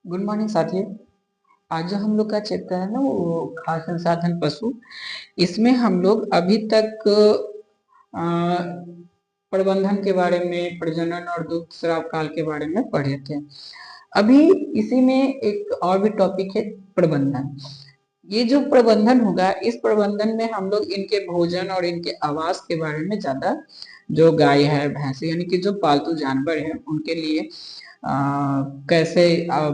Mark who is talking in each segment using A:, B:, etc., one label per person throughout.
A: Good morning साथियों। आज जो हम लोग का चैप्टर है ना वो खाद्य संसाधन पशु। इसमें हम लोग अभी तक अ, प्रबंधन के बारे में, प्रजनन और दुग्ध स्राव काल के बारे में पढ़े थे। अभी इसी में एक और भी टॉपिक है, प्रबंधन। ये जो प्रबंधन होगा, इस प्रबंधन में हम लोग इनके भोजन और इनके आवास के बारे में ज्यादा, जो गाय है, भैंस यानी कि जो पालतू जानवर है उनके लिए कैसे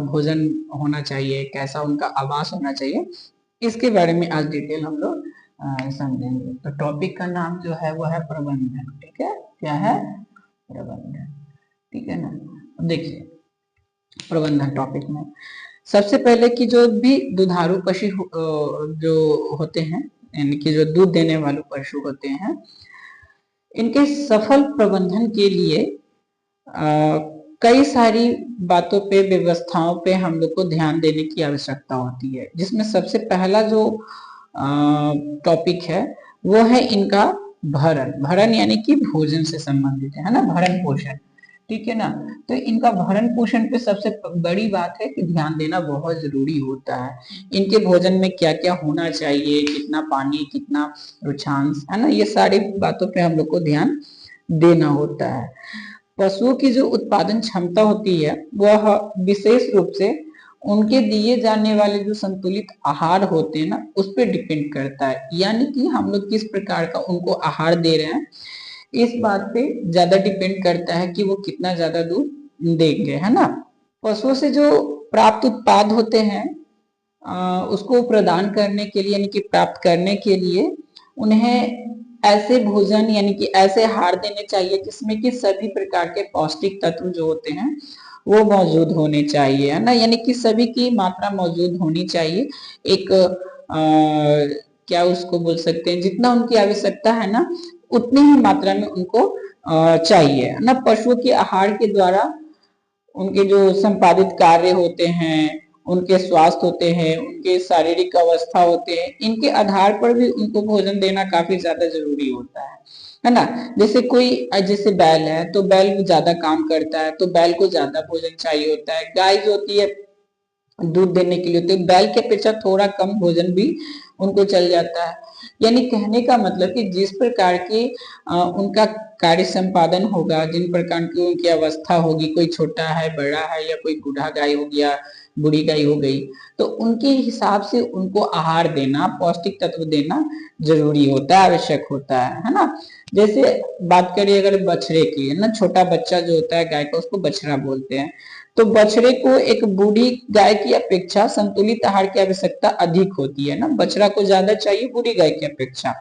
A: भोजन होना चाहिए, कैसा उनका आवास होना चाहिए, इसके बारे में आज डिटेल हम लोग समझेंगे। तो टॉपिक का नाम जो है वो है प्रबंधन। ठीक है, क्या है? प्रबंधन। ठीक है ना। देखिए, प्रबंधन टॉपिक में सबसे पहले कि जो भी दुधारू पशु जो होते हैं, यानी कि जो दूध देने वाले पशु होते हैं, इनके सफल प्रबंधन के लिए कई सारी बातों पे, व्यवस्थाओं पे हम लोग को ध्यान देने की आवश्यकता होती है। जिसमें सबसे पहला जो टॉपिक है वो है इनका भरण। भरण यानी कि भोजन से संबंधित है ना, भरण पोषण। ठीक है ना। तो इनका भरण पोषण पे सबसे बड़ी बात है कि ध्यान देना बहुत जरूरी होता है। इनके भोजन में क्या क्या होना चाहिए, कितना पानी, कितना रुचांश, है ना, ये सारी बातों पे हम लोग को ध्यान देना होता है। पशुओं की जो उत्पादन क्षमता होती है वह विशेष रूप से उनके दिए जाने वाले जो संतुलित आहार होते हैं ना, उस पर डिपेंड करता है। यानी कि हम लोग किस प्रकार का उनको आहार दे रहे हैं, इस बात पे ज्यादा डिपेंड करता है कि वो कितना ज्यादा दूध देंगे, है ना। पशुओं से जो प्राप्त उत्पाद होते हैं उसको प्रदान करने के लिए, यानी कि प्राप्त करने के लिए उन्हें ऐसे भोजन यानी कि ऐसे आहार देने चाहिए जिसमें कि सभी प्रकार के पौष्टिक तत्व जो होते हैं वो मौजूद होने चाहिए, है ना। यानी कि सभी की मात्रा मौजूद होनी चाहिए। एक क्या उसको बोल सकते हैं, जितना उनकी आवश्यकता है ना उतनी ही मात्रा में उनको चाहिए, है ना। पशुओं के आहार के द्वारा उनके जो संपादित कार्य होते हैं, उनके स्वास्थ्य होते हैं, उनके शारीरिक अवस्था होते हैं, इनके आधार पर भी उनको भोजन देना काफी ज्यादा जरूरी होता है ना। जैसे कोई, जैसे बैल है तो बैल ज्यादा काम करता है तो बैल को ज्यादा भोजन चाहिए होता है। गाय जो होती है दूध देने के लिए, तो बैल के अपेक्षा थोड़ा कम भोजन भी उनको चल जाता है। यानी कहने का मतलब कि जिस प्रकार की उनका कार्य संपादन होगा, जिन प्रकार की उनकी अवस्था होगी, कोई छोटा है, बड़ा है, या कोई बूढ़ा गाय हो गया, बूढ़ी गाय हो गई, तो उनके हिसाब से उनको आहार देना, पौष्टिक तत्व देना जरूरी होता है, आवश्यक होता है ना। जैसे बात करिए अगर बछड़े की, है ना, छोटा बच्चा जो होता है गाय का, उसको बछड़ा बोलते हैं। तो बछड़े को एक बूढ़ी गाय की अपेक्षा संतुलित आहार की आवश्यकता अधिक होती है ना, बछड़ा को ज्यादा चाहिए बूढ़ी गाय की अपेक्षा।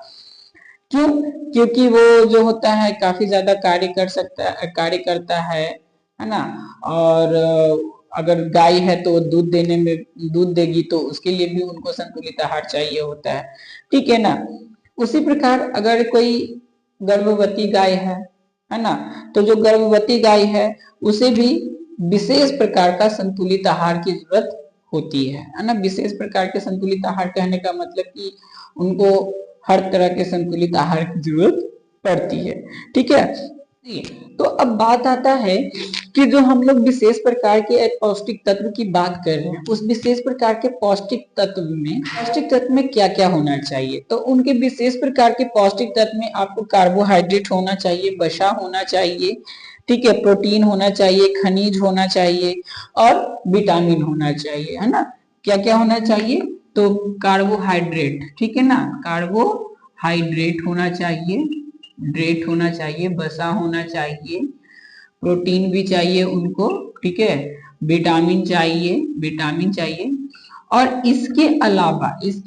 A: क्यों? क्योंकि वो जो होता है काफी ज्यादा कार्य करता है ना। और अगर गाय है तो दूध देने में, दूध देगी तो उसके लिए भी उनको संतुलित आहार चाहिए होता है। ठीक है ना। उसी प्रकार अगर कोई गर्भवती गाय है ना, तो जो गर्भवती गाय है उसे भी विशेष प्रकार का संतुलित आहार की जरूरत होती है ना। विशेष प्रकार के संतुलित आहार कहने का मतलब कि उनको हर तरह के संतुलित आहार की जरूरत पड़ती है। ठीक है। तो अब बात आता है कि जो हम लोग विशेष प्रकार के पौष्टिक तत्व की बात कर रहे हैं, उस विशेष प्रकार के पौष्टिक तत्व में क्या क्या होना चाहिए। तो उनके विशेष प्रकार के पौष्टिक तत्व में आपको कार्बोहाइड्रेट होना चाहिए, वसा होना चाहिए, ठीक है, प्रोटीन होना चाहिए, खनिज होना चाहिए और विटामिन होना चाहिए, है ना। क्या क्या होना चाहिए? तो कार्बोहाइड्रेट, ठीक है ना, कार्बोहाइड्रेट होना चाहिए, वसा होना चाहिए, प्रोटीन भी चाहिए उनको, ठीक है, विटामिन चाहिए और इसके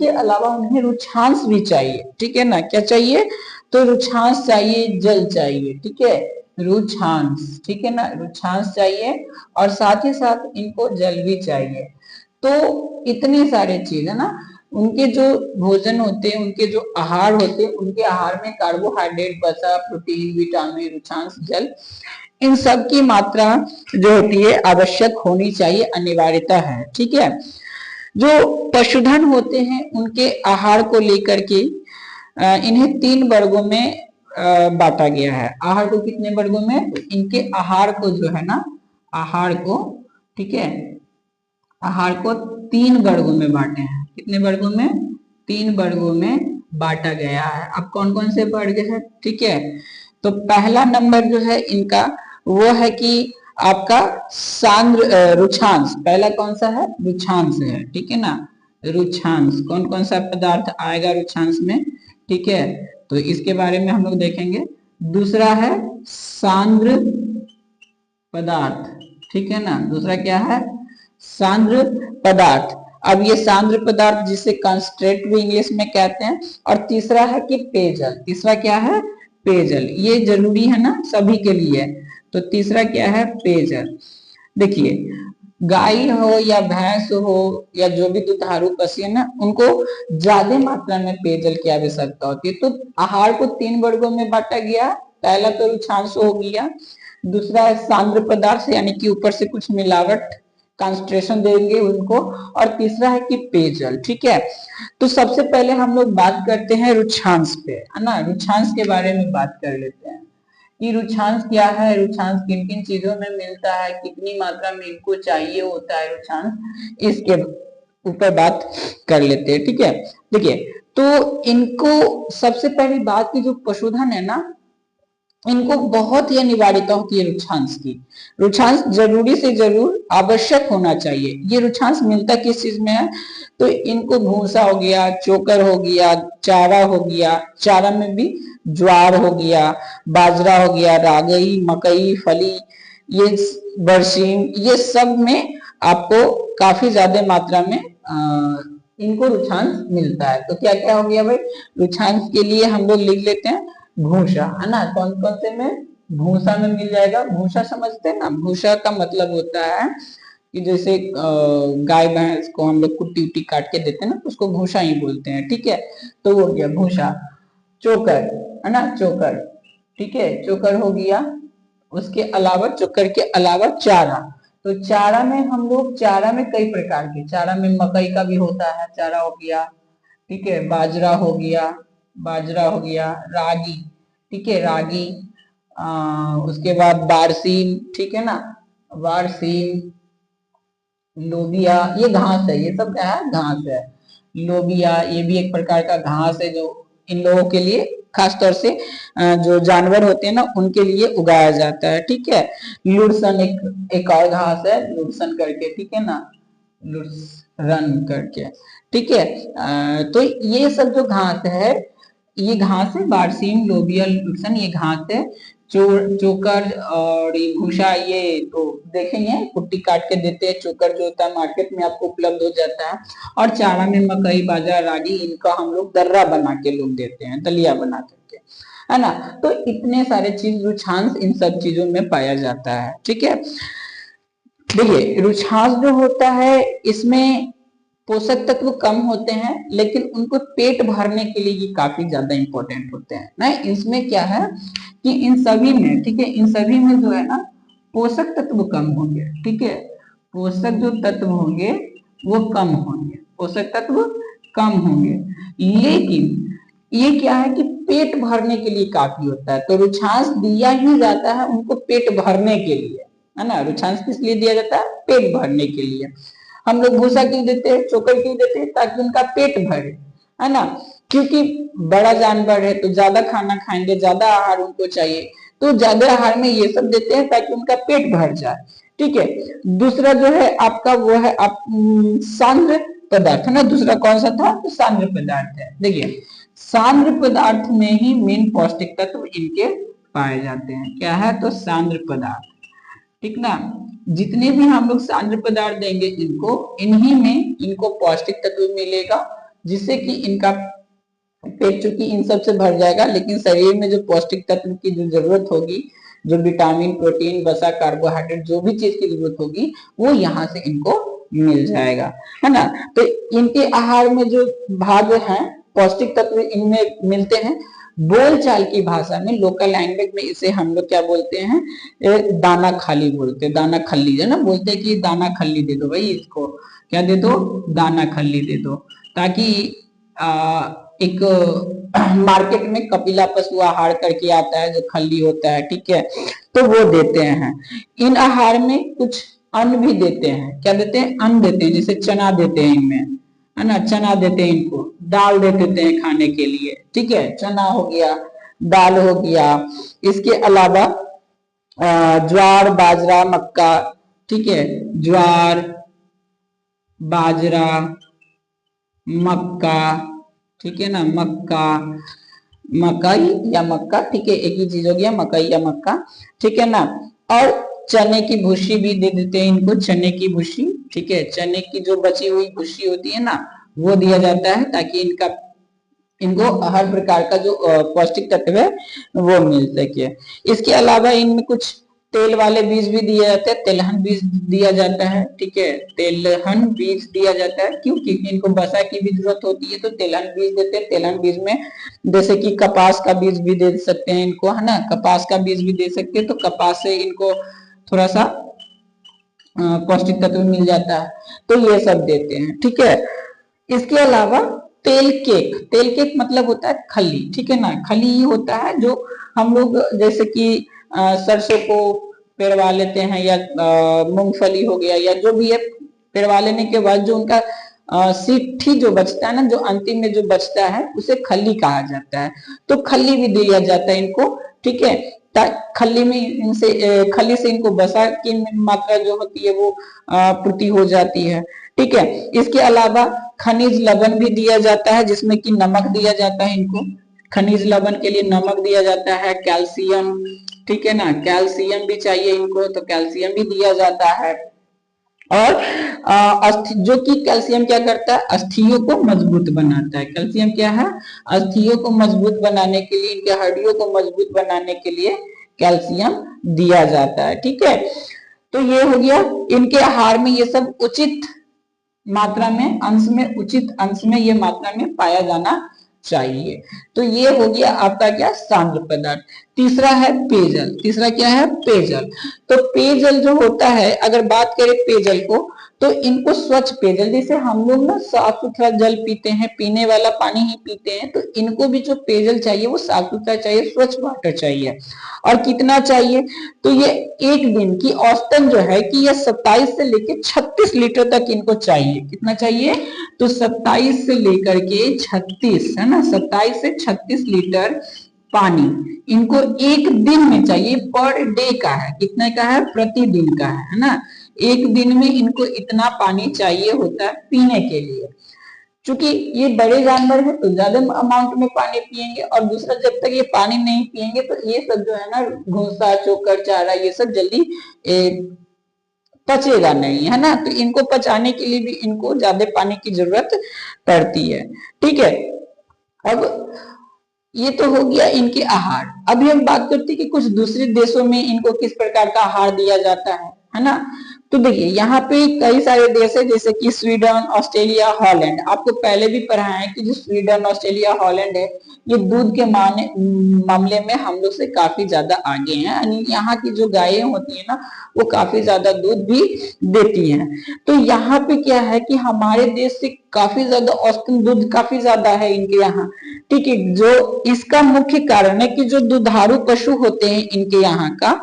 A: अलावा उन्हें रुचांश भी चाहिए। ठीक है ना। क्या चाहिए? तो रुचांश चाहिए, जल चाहिए, ठीक है, रुचांश, ठीक है ना, रुचांश चाहिए और साथ ही साथ इनको जल भी चाहिए। तो इतने सारे चीज है ना। उनके जो भोजन होते हैं, उनके जो आहार होते हैं, उनके आहार में कार्बोहाइड्रेट, वसा, प्रोटीन, विटामिन, रुचांश, जल, इन सब की मात्रा जो होती है आवश्यक होनी चाहिए, अनिवार्यता है। ठीक है। जो पशुधन होते हैं उनके आहार को लेकर के इन्हें 3 वर्गों में बांटा गया है। आहार को कितने वर्गों में? इनके आहार को जो है ना, आहार को, ठीक है, आहार को 3 वर्गों में बांटे हैं। कितने वर्गों में? 3 वर्गों में बांटा गया है। अब कौन कौन से वर्ग है? ठीक है, तो पहला नंबर जो है इनका वो है कि आपका सांद्र रुक्षांश। पहला कौन सा है? रुक्षांश है, ठीक है ना। रुक्षांश कौन कौन सा पदार्थ आएगा रुक्षांश में? ठीक है, तो इसके बारे में हम लोग देखेंगे। दूसरा है सांद्र पदार्थ, ठीक है ना। दूसरा क्या है? सांद्र पदार्थ। अब ये सांद्र पदार्थ जिसे कंसंट्रेट भी इंग्लिश में कहते हैं। और तीसरा है कि पेयजल। तीसरा क्या है? पेयजल। ये जरूरी है ना सभी के लिए। तो तीसरा क्या है? पेयजल। देखिए, गाय हो या भैंस हो या जो भी दुधारू पशु है ना, उनको ज्यादा मात्रा में पेयजल की आवश्यकता होती है। तो आहार को 3 वर्गों में बांटा गया। पहला तो रुक्षांश हो गया, दूसरा है सांद्र पदार्थ यानी कि ऊपर से कुछ मिलावट कंसंट्रेशन देंगे उनको, और तीसरा है कि पेयजल। ठीक है, तो सबसे पहले हम लोग बात करते हैं रुक्षांश पे, है ना। रुक्षांश के बारे में बात कर लेते हैं कि रुक्षांश क्या है, रुक्षांश किन किन चीजों में मिलता है, कितनी मात्रा में इनको चाहिए होता है रुक्षांश, इसके ऊपर बात कर लेते हैं। ठीक है, देखिए, तो इनको सबसे पहली बात की जो पशुधन है ना, इनको बहुत ही अनिवार्यता होती है रुक्षांश की। रुक्षांश जरूरी से जरूर आवश्यक होना चाहिए। ये रुक्षांश मिलता किस चीज में है? तो इनको भूसा हो गया, चोकर हो गया, चारा हो गया। चारा में भी ज्वार हो गया, बाजरा हो गया, रागी, मकई, फली, ये बरसीम, ये सब में आपको काफी ज्यादा मात्रा में इनको रुक्षांश मिलता है। तो क्या क्या हो गया भाई? रुक्षांश के लिए हम लोग लिख लेते हैं भूसा, है ना। कौन कौन से में? भूसा में मिल जाएगा। भूसा समझते हैं ना? भूसा का मतलब होता है कि जैसे गाय भैंस को हम लोग कुट्टी उट्टी काट के देते हैं ना, तो उसको भूसा ही बोलते हैं। ठीक है, तो वो हो गया भूसा। चोकर, है ना, चोकर। ठीक है, चोकर हो गया। उसके अलावा चोकर के अलावा चारा। तो चारा में हम लोग, चारा में कई प्रकार के, चारा में मकई का भी होता है, चारा हो गया। ठीक है, बाजरा हो गया, बाजरा हो गया, रागी, ठीक है, रागी, उसके बाद बारसीम, ठीक है ना, बारसीम, लोबिया, ये घास है, ये सब क्या है? घास है। लोबिया ये भी एक प्रकार का घास है जो इन लोगों के लिए, खासतौर से जो जानवर होते हैं ना, उनके लिए उगाया जाता है। ठीक है, लुड़सन एक और घास है, लुड़सन करके, ठीक है ना, लुड़सन करके। ठीक है, तो ये सब जो घास है, ये घास है, बारसीम, लोबिया, लुड़सन, ये घास है। चोकर और ये भूसा, ये तो देखेंगे कुट्टी काट के देते हैं। चोकर जो होता है मार्केट में आपको उपलब्ध हो जाता है। और चारा में मकई, बाजरा, रागी, इनका हम लोग दर्रा बना के लोग देते हैं, दलिया बना करके, है ना। तो इतने सारे चीज रुक्षांश इन सब चीजों में पाया जाता है। ठीक है, देखिए, रुक्षांश जो होता है इसमें पोषक तत्व कम होते हैं, लेकिन उनको पेट भरने के लिए ये काफी ज्यादा इंपॉर्टेंट होते हैं ना। इसमें क्या है कि इन सभी में, ठीक है, इन सभी में जो है ना, पोषक तत्व कम होंगे। ठीक है, पोषक जो तत्व होंगे वो कम होंगे, पोषक तत्व कम होंगे, लेकिन ये क्या है कि पेट भरने के लिए काफी होता है। तो रुक्षांश दिया ही जाता है उनको पेट भरने के लिए, है ना। रुक्षांश किस लिए दिया जाता है? पेट भरने के लिए। हम लोग भूसा क्यों देते हैं, चोकर क्यों देते हैं? ताकि उनका पेट भरे, है ना। क्योंकि बड़ा जानवर है तो ज्यादा खाना खाएंगे, ज्यादा आहार उनको चाहिए, तो ज्यादा आहार में ये सब देते हैं ताकि उनका पेट भर जाए। ठीक है, दूसरा जो है आपका वो है आप सांद्र पदार्थ, है ना। दूसरा कौन सा था? तो सांद्र पदार्थ है। देखिए, सांद्र पदार्थ में ही मेन पौष्टिक तत्व इनके पाए जाते हैं। क्या है? तो सांद्र पदार्थ, ठीक ना। जितने भी हम लोग सांद्र पदार्थ देंगे इनको, इन्हीं में इनको पौष्टिक तत्व मिलेगा, जिससे कि इनका पेट चूंकि इन सब से भर जाएगा, लेकिन शरीर में जो पौष्टिक तत्व की जो जरूरत होगी, जो विटामिन, प्रोटीन, वसा, कार्बोहाइड्रेट, जो भी चीज की जरूरत होगी, वो यहाँ से इनको मिल जाएगा, है ना। तो इनके आहार में जो भाग है, पौष्टिक तत्व इनमें मिलते हैं। बोलचाल की भाषा में, लोकल लैंग्वेज में इसे हम लोग क्या बोलते हैं? दाना खाली बोलते हैं, दाना खल्ली, है ना। बोलते हैं कि दाना खल्ली दे दो भाई, इसको क्या दे दो? दाना खल्ली दे दो, ताकि एक मार्केट में कपिला पशु आहार करके आता है जो खल्ली होता है, ठीक है, तो वो देते हैं। इन आहार में कुछ अन्न भी देते हैं। क्या देते हैं? अन्न देते हैं, जैसे चना देते हैं इनमें, है ना, चना देते हैं इनको, दाल दे देते हैं खाने के लिए, ठीक है, चना हो गया, दाल हो गया। इसके अलावा ज्वार, बाजरा, मक्का, ठीक है, ज्वार, बाजरा, मक्का, ठीक है ना, मक्का, मकई या मक्का, ठीक है, एक ही चीज हो गया, मकई या मक्का, ठीक है ना। और चने की भूसी भी दे देते हैं इनको, चने की भूसी, ठीक है, चने की जो बची हुई भूसी होती है ना, वो दिया जाता है ताकि इनको हर प्रकार का जो पौष्टिक तत्व है वो मिल सके। इसके अलावा इनमें कुछ तेल वाले बीज भी दिए जाते हैं, तेलहन बीज दिया जाता है, ठीक है, तेलहन बीज दिया जाता है। क्यों? क्योंकि इनको वसा की भी जरूरत होती है, तो तेलहन बीज देते हैं। तेलहन बीज में जैसे कि कपास का बीज भी दे सकते हैं इनको, है ना, कपास का बीज भी दे सकते हैं, तो कपास से इनको थोड़ा सा पौष्टिक तत्व मिल जाता है, तो ये सब देते हैं, ठीक है। इसके अलावा तेल केक, तेल केक मतलब होता है खली, ठीक है ना, खली ही होता है जो हम लोग जैसे कि सरसों को पेरवा लेते हैं, या मूंगफली हो गया, या जो भी है, पेरवा लेने के बाद जो उनका सीठी जो बचता है ना, जो अंतिम में जो बचता है, उसे खली कहा जाता है। तो खली भी दिया जाता है इनको, ठीक है। खली में इनसे खली से इनको वसा की मात्रा जो होती है वो पूर्ति हो जाती है, ठीक है। इसके अलावा खनिज लवण भी दिया जाता है, जिसमें कि नमक दिया जाता है इनको, खनिज लवण के लिए नमक दिया जाता है, कैल्शियम, ठीक है ना, कैल्शियम भी चाहिए इनको, तो कैल्शियम भी दिया जाता है। और जो कि कैल्शियम क्या करता है? अस्थियों को मजबूत बनाता है। कैल्शियम क्या है? अस्थियों को मजबूत बनाने के लिए, इनके हड्डियों को मजबूत बनाने के लिए कैल्शियम दिया जाता है, ठीक है। तो ये हो गया, इनके आहार में ये सब उचित मात्रा में, अंश में, उचित अंश में ये मात्रा में पाया जाना चाहिए। तो ये हो गया आपका क्या? सांद्र पदार्थ। तीसरा है पेयजल। तीसरा क्या है? पेयजल। तो पेयजल जो होता है, अगर बात करें पेयजल को, तो इनको स्वच्छ पेयजल, जैसे हम लोग ना साफ सुथरा जल पीते हैं, पीने वाला पानी ही पीते हैं, तो इनको भी जो पेयजल चाहिए वो साफ सुथरा चाहिए, स्वच्छ वाटर चाहिए। और कितना चाहिए? तो ये एक दिन की औसतन जो है कि ये 27 से लेकर 36 लीटर तक इनको चाहिए। कितना चाहिए? तो 27 से लेकर के 36, है ना, 27 से 36 लीटर पानी इनको एक दिन में चाहिए। पर डे का है, कितने का है? प्रतिदिन का है ना। एक दिन में इनको इतना पानी चाहिए होता है पीने के लिए। चूंकि ये बड़े जानवर है तो ज्यादा अमाउंट में पानी पिएंगे, और दूसरा जब तक ये पानी नहीं पिएंगे तो ये सब जो है ना, भूसा, चोकर, चारा, ये सब जल्दी पचेगा नहीं, है ना। तो इनको पचाने के लिए भी इनको ज्यादा पानी की जरूरत पड़ती है, ठीक है। अब ये तो हो गया इनके आहार। अभी हम बात करते हैं कि कुछ दूसरे देशों में इनको किस प्रकार का आहार दिया जाता है ना। तो देखिए यहाँ पे कई सारे देश है, जैसे कि स्वीडन, ऑस्ट्रेलिया, हॉलैंड। आपको पहले भी पढ़ा है कि जो स्वीडन, ऑस्ट्रेलिया, हॉलैंड है, ये दूध के मामले में हम लोग से काफी ज्यादा आगे हैं। यानी यहाँ की जो गायें होती है ना, वो काफी ज्यादा दूध भी देती हैं। तो यहाँ पे क्या है कि हमारे देश से काफी ज्यादा औसतन दूध काफी ज्यादा है इनके यहाँ, ठीक है। जो इसका मुख्य कारण है कि जो दुधारू पशु होते हैं इनके यहाँ का,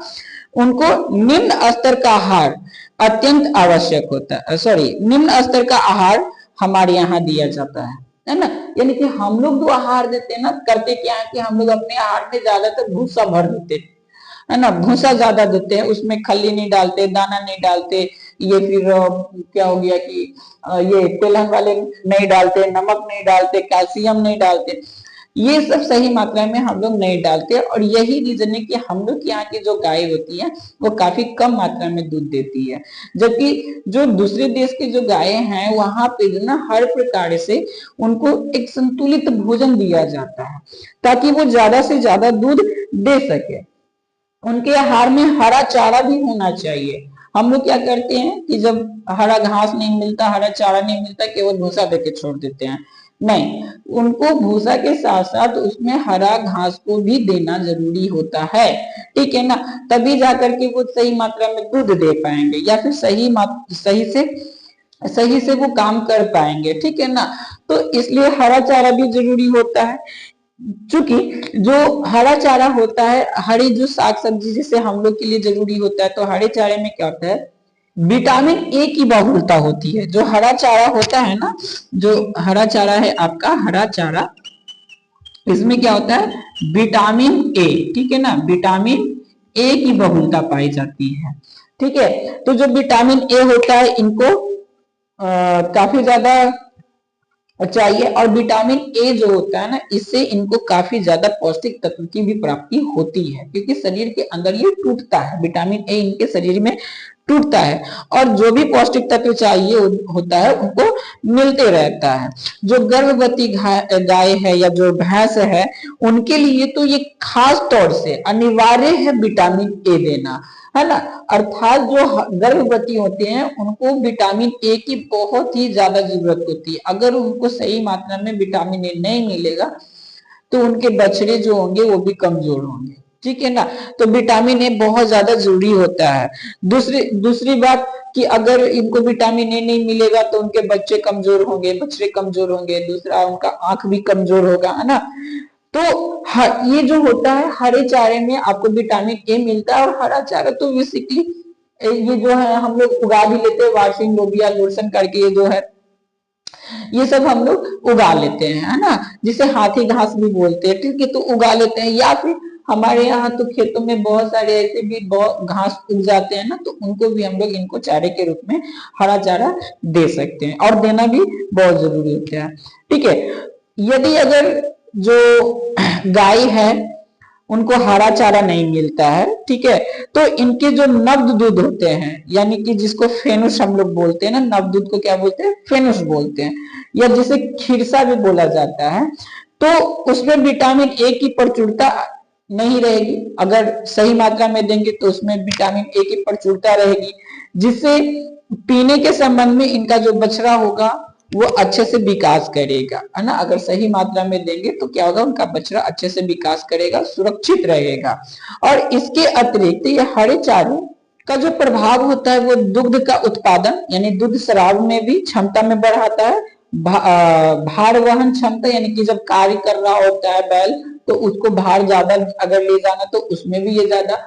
A: उनको निम्न स्तर का आहार अत्यंत आवश्यक होता है। सॉरी, निम्न स्तर का आहार हमारे यहाँ दिया जाता है ना। यानी कि हम लोग जो आहार देते हैं ना, करते क्या है कि हम लोग अपने आहार में ज्यादातर भूसा भर देते हैं, है ना, भूसा ज्यादा देते हैं, उसमें खली नहीं डालते, दाना नहीं डालते, ये फिर क्या हो गया कि ये तेलहन वाले नहीं डालते, नमक नहीं डालते, कैल्शियम नहीं डालते, ये सब सही मात्रा में हम लोग नहीं डालते। और यही रीजन है कि हम लोग यहाँ की जो गाय होती है वो काफी कम मात्रा में दूध देती है, जबकि जो दूसरे देश की जो गायें हैं वहां पे जो ना हर प्रकार से उनको एक संतुलित भोजन दिया जाता है ताकि वो ज्यादा से ज्यादा दूध दे सके। उनके आहार में हरा चारा भी होना चाहिए। हम लोग क्या करते हैं कि जब हरा घास नहीं मिलता, हरा चारा नहीं मिलता, केवल भूसा देके छोड़ देते हैं। नहीं, उनको भूसा के साथ साथ उसमें हरा घास को भी देना जरूरी होता है, ठीक है ना। तभी जाकर के वो सही मात्रा में दूध दे पाएंगे, या फिर सही से वो काम कर पाएंगे, ठीक है ना। तो इसलिए हरा चारा भी जरूरी होता है। चूंकि जो हरा चारा होता है, हरी जो साग सब्जी जैसे हम लोग के लिए जरूरी होता है, तो हरे चारे में क्या होता है विटामिन ए की बहुलता होती है। जो हरा चारा होता है ना, जो हरा चारा है आपका हरा चारा, इसमें क्या होता है, विटामिन ए, ठीक है ना, विटामिन ए की बहुलता पाई जाती है। ठीक है, तो जो विटामिन ए होता है इनको काफी ज्यादा चाहिए, और विटामिन ए जो होता है ना, इससे इनको काफी ज्यादा पौष्टिक तत्व की भी प्राप्ति होती है, क्योंकि शरीर के अंदर ये टूटता है, विटामिन ए इनके शरीर में टूटता है, और जो भी पौष्टिक तत्व चाहिए होता है उनको मिलते रहता है। जो गर्भवती गाय है या जो भैंस है, उनके लिए तो ये खास तौर से अनिवार्य है विटामिन ए देना, है ना। अर्थात जो गर्भवती होते हैं उनको विटामिन ए की बहुत ही ज्यादा जरूरत होती है। अगर उनको सही मात्रा में विटामिन ए नहीं मिलेगा तो उनके बछड़े जो होंगे वो भी कमजोर होंगे, ठीक है ना। तो विटामिन ए बहुत ज्यादा जरूरी होता है। दूसरी बात कि अगर इनको विटामिन ए नहीं मिलेगा तो उनके बच्चे कमजोर होंगे, बछड़े कमजोर होंगे, दूसरा उनका आंख भी कमजोर होगा, है ना। तो ये जो होता है हरे चारे में आपको विटामिन ए मिलता है, और हरा चारा तो बेसिकली ये जो है हम लोग उगा भी लेते हैं, वार्सिंग लोबिया लोरसन करके ये जो है ये सब हम लोग उगा लेते हैं, है ना, जिसे हाथी घास भी बोलते हैं, ठीक है, तो उगा लेते हैं। या फिर हमारे यहाँ तो खेतों में बहुत सारे ऐसे भी बहुत घास उग जाते हैं ना, तो उनको भी हम लोग इनको चारे के रूप में हरा चारा दे सकते हैं, और देना भी बहुत जरूरी होता है, ठीक है। यदि अगर जो गाय है उनको हरा चारा नहीं मिलता है, ठीक है, तो इनके जो नब्ज दूध होते हैं, यानी कि जिसको फेनुस हम लोग बोलते हैं ना, नब्ज दूध को क्या बोलते हैं, फेनुस बोलते हैं, या जिसे खिरसा भी बोला जाता है, तो उसमें विटामिन ए की प्रचुरता नहीं रहेगी। अगर सही मात्रा में देंगे तो उसमें विटामिन ए की प्रचुरता रहेगी, जिससे पीने के संबंध में इनका जो बछड़ा होगा वो अच्छे से विकास करेगा, है ना। अगर सही मात्रा में देंगे तो क्या होगा, उनका बछड़ा अच्छे से विकास करेगा, सुरक्षित रहेगा। और इसके अतिरिक्त ये हरे चारे का जो प्रभाव होता है वो दुग्ध का उत्पादन यानी दूध स्राव में भी क्षमता में बढ़ाता है। भार वहन क्षमता, यानी कि जब कार्य कर रहा होता है बैल तो उसको भार ज्यादा अगर ले जाना तो उसमें भी ये ज्यादा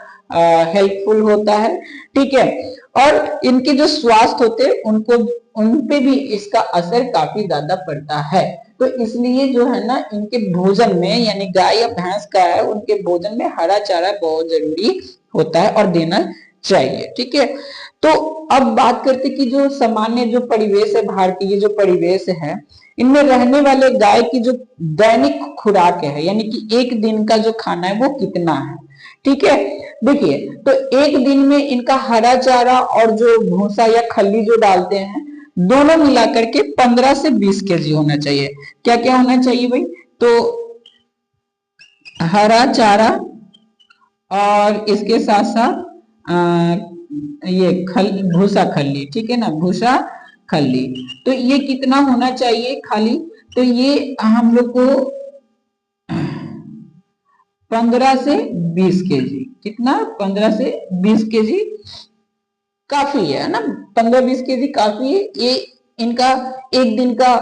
A: हेल्पफुल होता है, ठीक है। और इनके जो स्वास्थ्य होते हैं उनको उनपे भी इसका असर काफी ज्यादा पड़ता है। तो इसलिए जो है ना इनके भोजन में, यानी गाय या भैंस का है, उनके भोजन में हरा चारा बहुत जरूरी होता है और देना चाहिए, ठीक है। तो अब बात करते कि जो सामान्य जो परिवेश है, भारतीय जो परिवेश है, इनमें रहने वाले गाय की जो दैनिक खुराक है, यानी कि एक दिन का जो खाना है वो कितना है, ठीक है। देखिए, तो एक दिन में इनका हरा चारा और जो भूसा या खल्ली जो डालते हैं, दोनों मिलाकर के 15 से 20 केजी होना चाहिए। क्या क्या होना चाहिए भाई, तो हरा चारा और इसके साथ साथ ये भूसा खल्ली, ठीक है ना, भूसा खल्ली, तो ये कितना होना चाहिए खाली, तो ये हम लोग को 15 से 20 केजी, कितना, 15 से 20 केजी काफी है ना, 15-20 केजी काफी है। ये इनका एक दिन का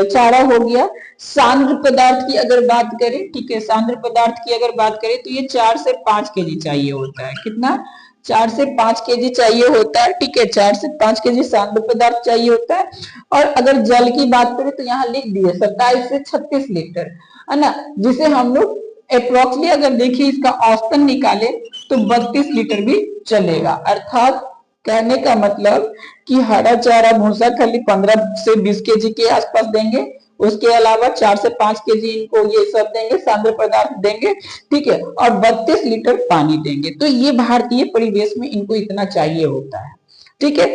A: चारा हो गया। सांद्र पदार्थ की अगर बात करें, ठीक है, सांद्र पदार्थ की अगर बात करें तो ये 4 से 5 केजी चाहिए होता है। कितना, 4 से 5 केजी चाहिए होता है, ठीक है, 4 से 5 केजी सांद्र पदार्थ चाहिए होता है। और अगर जल की बात करें तो यहाँ लिख दिए 27 से 36 लीटर, है ना, जिसे हम लोग अप्रोक्सली अगर देखिए इसका औसतन निकाले तो 32 लीटर भी चलेगा। अर्थात कहने का मतलब कि हरा चारा भूसा खली 15 से 20 केजी के आसपास देंगे, उसके अलावा 4 से 5 केजी इनको ये सब देंगे, सांद्र पदार्थ देंगे, ठीक है, और 32 लीटर पानी देंगे। तो ये भारतीय परिवेश में इनको इतना चाहिए होता है, ठीक है।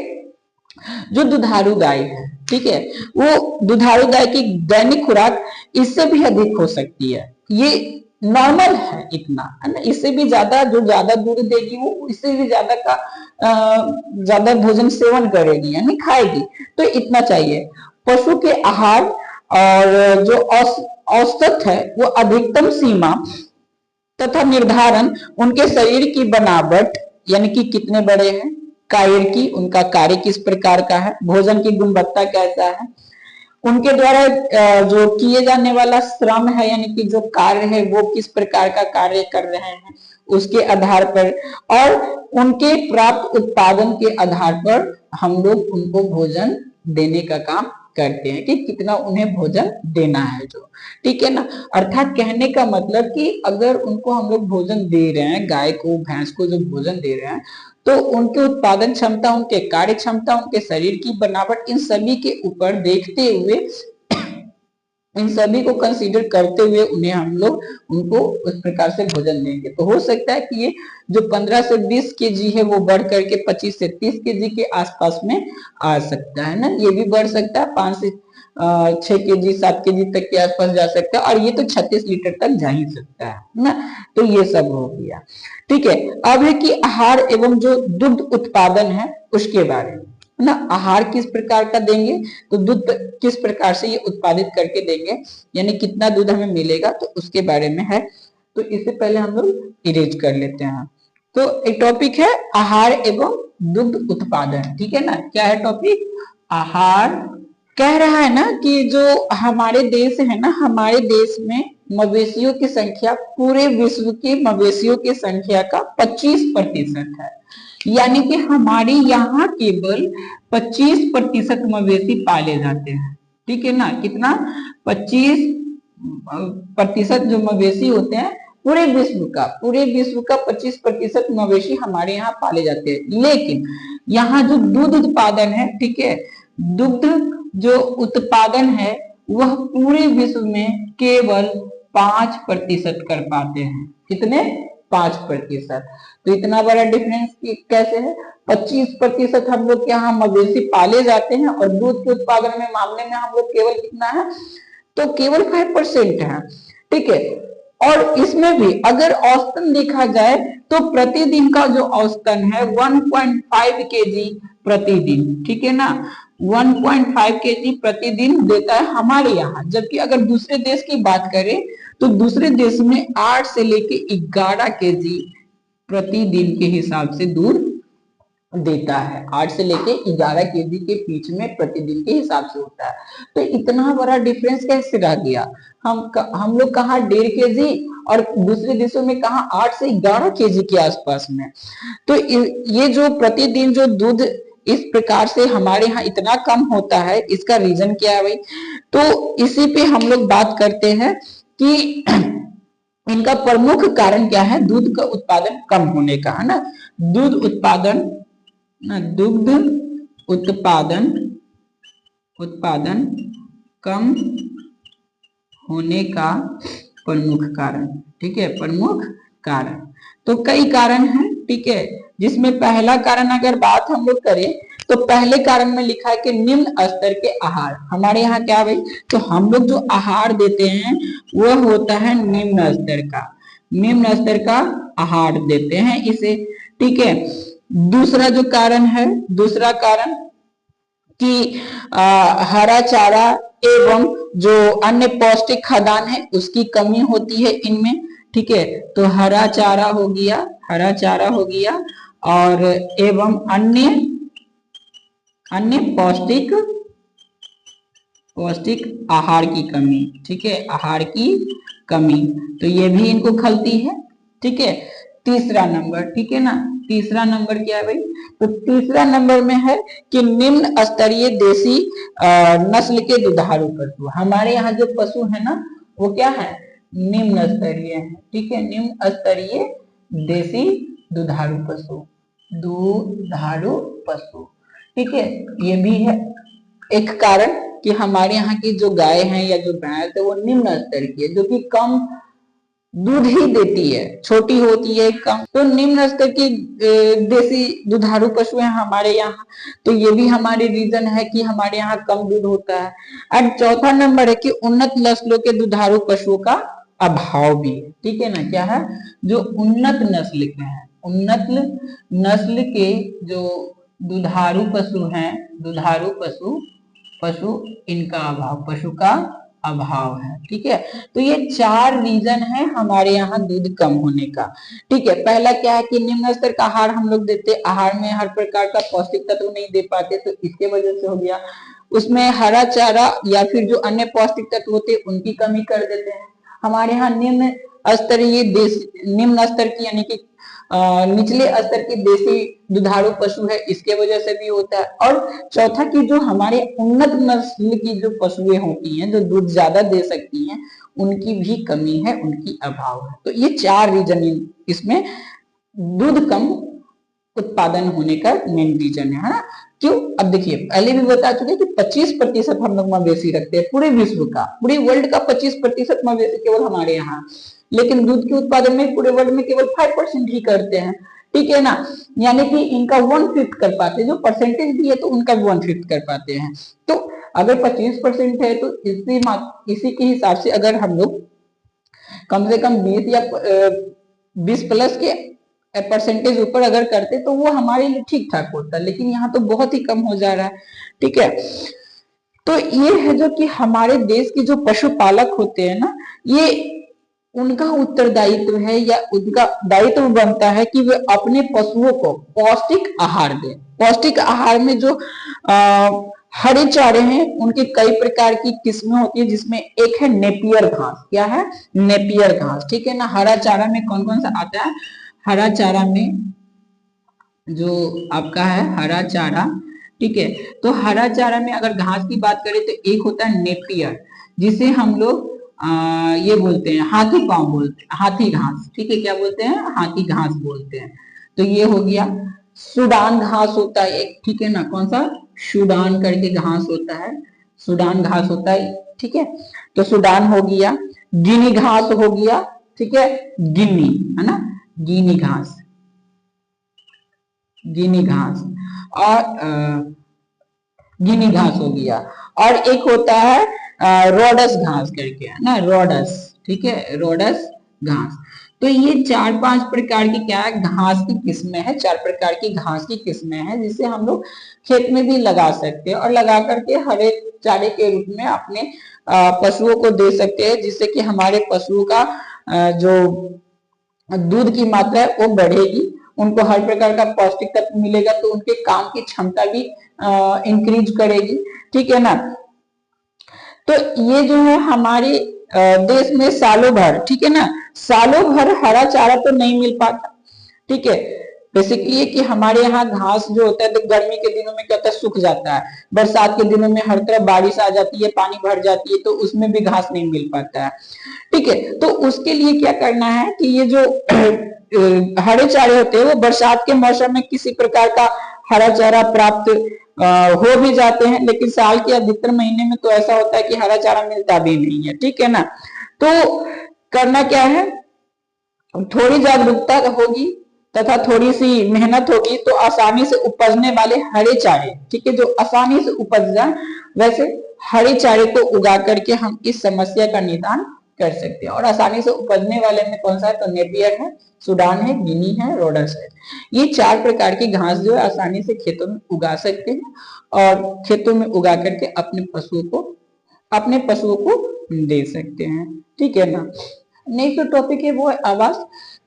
A: जो दुधारू गाय है, ठीक है, वो दुधारू गाय की दैनिक खुराक इससे भी अधिक हो सकती है। ये नॉर्मल है इतना, है ना, इससे भी ज्यादा, जो ज्यादा दूध देगी वो इससे भी ज्यादा का ज्यादा भोजन सेवन करेगी यानी खाएगी, तो इतना चाहिए। पशु के आहार और जो औसत है वो अधिकतम सीमा तथा निर्धारण उनके शरीर की बनावट, यानी कि कितने बड़े हैं, कार्य की, उनका कार्य किस प्रकार का है, भोजन की गुणवत्ता कैसा है, उनके द्वारा जो किए जाने वाला श्रम है, यानी कि जो कार्य है वो किस प्रकार का कार्य कर रहे हैं, उसके आधार पर और उनके प्राप्त उत्पादन के आधार पर हम लोग उनको भोजन देने का काम करते हैं कि कितना उन्हें भोजन देना है जो, ठीक है ना। अर्थात कहने का मतलब कि अगर उनको हम लोग भोजन दे रहे हैं, गाय को भैंस को जो भोजन दे रहे हैं, तो उनके उत्पादन क्षमता, उनके कार्य क्षमता, उनके शरीर की बनावट, इन सभी के ऊपर देखते हुए, इन सभी को कंसीडर करते हुए उन्हें हम लोग उनको उस प्रकार से भोजन देंगे। तो हो सकता है कि ये जो 15 से 20 केजी है वो बढ़ करके 25 से 30 केजी के आसपास में आ सकता है ना। ये भी बढ़ सकता है, 5 से 6 केजी 7 केजी तक के आसपास जा सकता है, और ये तो 36 लीटर तक जा ही सकता है ना। तो ये सब हो गया, ठीक है। अब है कि आहार एवं जो दुग्ध उत्पादन है उसके बारे में ना। आहार किस प्रकार का देंगे, तो दूध किस प्रकार से ये उत्पादित करके देंगे, यानी कितना दूध हमें मिलेगा, तो उसके बारे में है। तो इससे पहले हम लोग इरेज कर लेते हैं। तो एक टॉपिक है आहार एवं दुग्ध उत्पादन, ठीक है ना। क्या है टॉपिक? आहार। कह रहा है ना कि जो हमारे देश है ना, हमारे देश में मवेशियों की संख्या पूरे विश्व के मवेशियों की संख्या का 25% है। यानी कि हमारे यहाँ केवल 25% मवेशी पाले जाते हैं, ठीक है ना। कितना? 25% जो मवेशी होते हैं पूरे विश्व का 25% मवेशी हमारे यहाँ पाले जाते हैं। लेकिन यहाँ जो दूध उत्पादन है, ठीक है, दुग्ध जो उत्पादन है वह पूरे विश्व में केवल 5% कर पाते हैं। कितने? 5%। तो इतना बड़ा डिफरेंस कैसे है? 25% हम लोग के यहाँ मवेशी पाले जाते हैं और दूध के उत्पादन में मामले में हम लोग केवल कितना है? तो केवल 5% है, ठीक है। और इसमें भी अगर औसतन देखा जाए तो प्रतिदिन का जो औसतन है 1.5 केजी प्रतिदिन, ठीक है ना। 1.5 केजी प्रतिदिन देता है हमारे यहाँ। जबकि अगर दूसरे देश की बात करें तो दूसरे देश में 8 से लेके 11 केजी प्रतिदिन के हिसाब से दूध देता है। 8 से लेके 11 केजी के बीच में प्रतिदिन के हिसाब से होता है। तो इतना बड़ा डिफरेंस कैसे रह गया? हम लोग कहा 1.5 केजी और दूसरे देशों में कहा 8 से 11 केजी के आसपास में। तो ये जो प्रतिदिन जो दूध इस प्रकार से हमारे यहाँ इतना कम होता है, इसका रीजन क्या है भाई? तो इसी पे हम लोग बात करते हैं कि इनका प्रमुख कारण क्या है? दूध का उत्पादन कम होने का, है ना। दुग्ध उत्पादन कम होने का प्रमुख कारण, ठीक है, प्रमुख कारण। तो कई कारण हैं, ठीक है, जिसमें पहला कारण अगर बात हम लोग करें तो पहले कारण में लिखा है कि निम्न स्तर के आहार। हमारे यहाँ क्या भाई? तो हम लोग जो आहार देते हैं वह होता है निम्न स्तर का आहार देते हैं इसे, ठीक है। दूसरा जो कारण है, दूसरा कारण कि हरा चारा एवं जो अन्य पौष्टिक खाद्यान्न है उसकी कमी होती है इनमें, ठीक है। तो हरा चारा हो गया और एवं अन्य पौष्टिक आहार की कमी, ठीक है, आहार की कमी। तो ये भी इनको खलती है, ठीक है। तीसरा नंबर, ठीक है ना, तीसरा नंबर क्या है भाई? तो तीसरा नंबर में है कि निम्न स्तरीय देसी नस्ल के दुधारू पशु। हमारे यहाँ जो पशु है ना वो क्या है? निम्न स्तरीय है, ठीक है, निम्न स्तरीय देसी दुधारू पशु, ठीक है। ये भी है एक कारण कि हमारे यहाँ की जो गाय है या जो भैंस है वो निम्न स्तर की है, जो कि कम दूध ही देती है, छोटी होती है, कम। तो निम्न स्तर की देसी दुधारू पशु है हमारे यहाँ। तो ये भी हमारे रीजन है कि हमारे यहाँ कम दूध होता है। और चौथा नंबर है कि उन्नत नस्लों के दुधारू पशुओं का अभाव भी है, ठीक है ना। क्या है? जो उन्नत नस्ल के हैं, उन्नत नस्ल के जो दुधारू पशु हैं, दुधारू पशु इनका अभाव, पशु का अभाव है, ठीक है। तो ये 4 रीजन है हमारे यहाँ दूध कम होने का, ठीक है। पहला क्या है कि निम्न स्तर का आहार हम लोग देते, आहार में हर प्रकार का पौष्टिक तत्व नहीं दे पाते, तो इसके वजह से हो गया। उसमें हरा चारा या फिर जो अन्य पौष्टिक तत्व होते उनकी कमी कर देते हैं। हमारे यहाँ निम्न स्तरीय देश, निम्न स्तर की यानी कि निचले स्तर की देसी दुधारू पशु है, इसके वजह से भी होता है। और चौथा की जो हमारे उन्नत नस्ल की जो पशुएं होती हैं जो दूध ज्यादा दे सकती हैं, उनकी भी कमी है, उनकी अभाव है। तो ये 4 रीजन इसमें दूध कम उत्पादन होने का मेन रीजन है ना। क्यों? अब देखिए, पहले भी बता चुके कि 25% हम लोग मवेशी रखते हैं पूरे विश्व का, पूरे वर्ल्ड का 25% मवेशी केवल हमारे यहाँ, लेकिन दूध के उत्पादन में पूरे वर्ल्ड में केवल 5% ही करते हैं, ठीक है ना। यानी कि इनका 1/5 कर पाते हैं, जो परसेंटेज भी है तो उनका 1/5 कर पाते हैं। तो अगर 25% है तो इसी के हिसाब से अगर हम लोग कम से कम 20 या 20 प्लस के परसेंटेज ऊपर अगर करते तो वो हमारे लिए ठीक ठाक होता, लेकिन यहाँ तो बहुत ही कम हो जा रहा है, ठीक है। तो ये है जो कि हमारे देश के जो पशुपालक होते हैं ना, ये उनका उत्तरदायित्व है या उनका दायित्व बनता है कि वे अपने पशुओं को पौष्टिक आहार दें। पौष्टिक आहार में जो हरे चारे हैं उनके कई प्रकार की किस्में होती है, जिसमें एक है नेपियर घास। क्या है? नेपियर घास, ठीक है ना। हरा चारा में कौन कौन सा आता है? हरा चारा में जो आपका है हरा चारा, ठीक है। तो हरा चारा में अगर घास की बात करें तो एक होता है नेपियर, जिसे हम लोग ये बोलते हैं हाथी पांव बोलते हैं, हाथी घास, ठीक है। क्या बोलते हैं? हाथी घास बोलते हैं। तो ये हो गया। सूडान घास होता है एक, ठीक है ना। कौन सा? सूडान करके घास होता है, सूडान घास होता है, ठीक है। तो सूडान हो गया। गिनी घास हो गया, ठीक है, गिनी, है ना, गिनी घास, गिनी घास। और गिनी घास हो गया। और एक होता है रोडस घास करके, है ना, रोडस, ठीक है, रोडस घास। तो ये 4-5 प्रकार की क्या है? घास की किस्में हैं, 4 प्रकार की घास की किस्में हैं, जिसे हम लोग खेत में भी लगा सकते हैं और लगा करके हरे चारे के रूप में अपने पशुओं को दे सकते हैं, जिससे कि हमारे पशुओं का जो दूध की मात्रा है वो बढ़ेगी, उनको हर प्रकार का पौष्टिक तत्व मिलेगा, तो उनके काम की क्षमता भी इंक्रीज करेगी, ठीक है ना। तो ये जो है हमारे देश में सालों भर, ठीक है ना, सालों भर हरा चारा तो नहीं मिल पाता, ठीक है। बेसिकली ये कि हमारे यहाँ घास जो होता है तो गर्मी के दिनों में क्या होता है? सूख जाता है, बरसात के दिनों में हर तरफ बारिश आ जाती है, पानी भर जाती है, तो उसमें भी घास नहीं मिल पाता है, ठीक है। तो उसके लिए क्या करना है कि ये जो हरे चारे होते हैं वो बरसात के मौसम में किसी प्रकार का हरा चारा प्राप्त हो भी जाते हैं, लेकिन साल के अधिकतर महीने में तो ऐसा होता है कि हरा चारा मिलता भी नहीं है, ठीक है ना। तो करना क्या है? थोड़ी जागरूकता होगी तथा थोड़ी सी मेहनत होगी तो आसानी से उपजने वाले हरे चारे, ठीक है, जो आसानी से उपज जाए वैसे हरे चारे को उगा करके हम इस समस्या का निदान कर सकते हैं। और आसानी से उपजने वाले में कौन सा है? तो नेपियर है, सूडान है, गिनी है, रोडस है। ये 4 प्रकार की घास जो है आसानी से खेतों में उगा सकते हैं और खेतों में उगा करके अपने पशुओं को दे सकते हैं, ठीक है ना। नेक्स्ट टॉपिक है वो है आवास।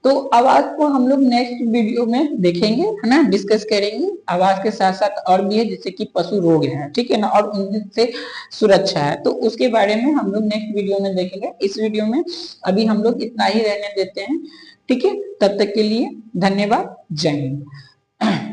A: तो आवास को हम लोग नेक्स्ट वीडियो में देखेंगे, है ना, डिस्कस करेंगे। आवास के साथ साथ और भी है, जैसे कि पशु रोग है, ठीक है ना, और उनसे सुरक्षा है, तो उसके बारे में हम लोग नेक्स्ट वीडियो में देखेंगे। इस वीडियो में अभी हम लोग इतना ही रहने देते हैं, ठीक है। तब तक के लिए धन्यवाद, जय हिंद।